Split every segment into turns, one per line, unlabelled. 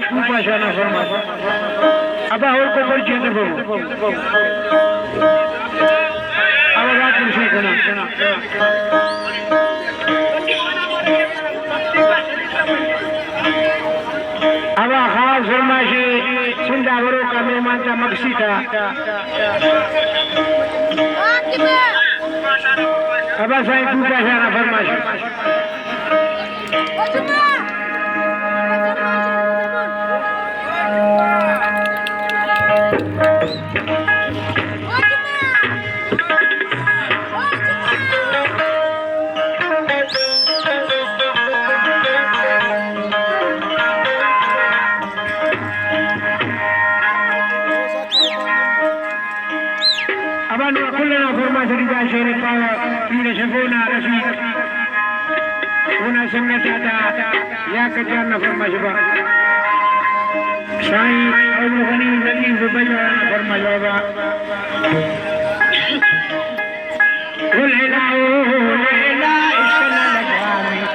तू पाशा ना फरमाश अब और को परिचय दे अब रात में सीखना अब खास फरमाशी सिंधावरों का मेहमान का मकसीदा अब साईं तू पाशा ना फरमाश كلنا فرما سريدا شير الطاوة فينا شفونا رشيد هنا سنة يا كجانا فرما شبا شاي أول غني نبي زبجانا فرما شبا قل إله إلا إشنا لجامي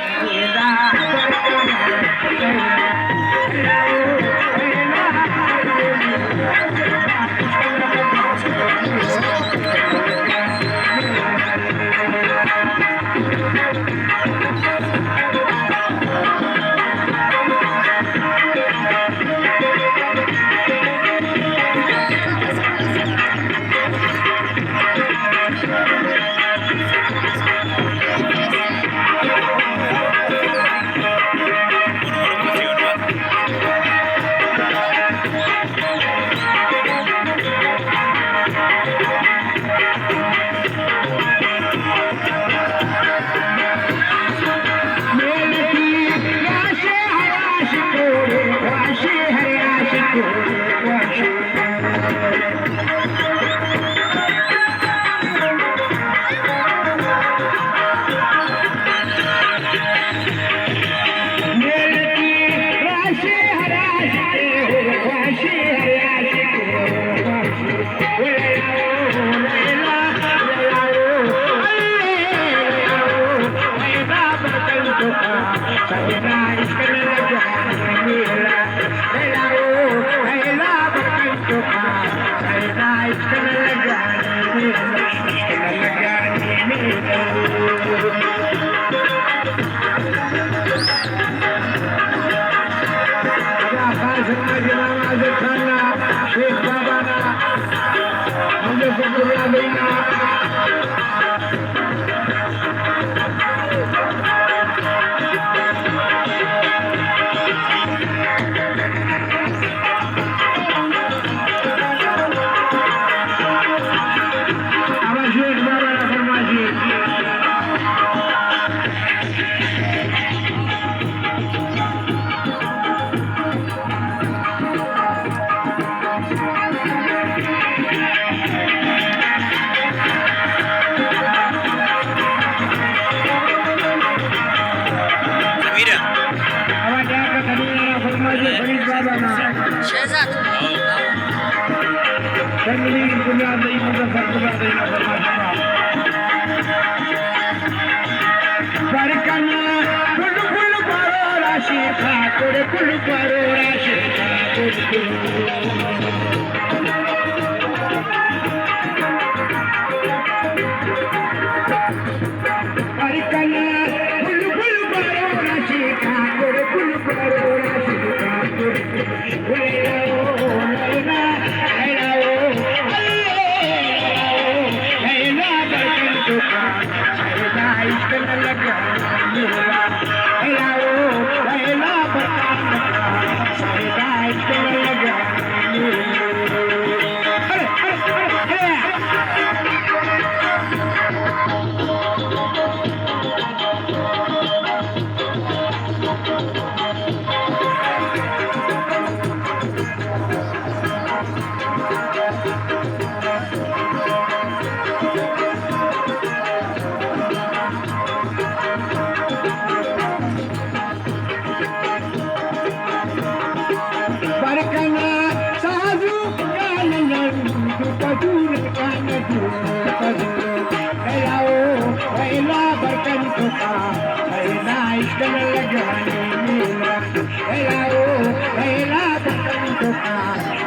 Hello, hello.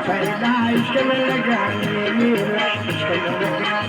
फैला इश्क में लगाने मेरा इश्क में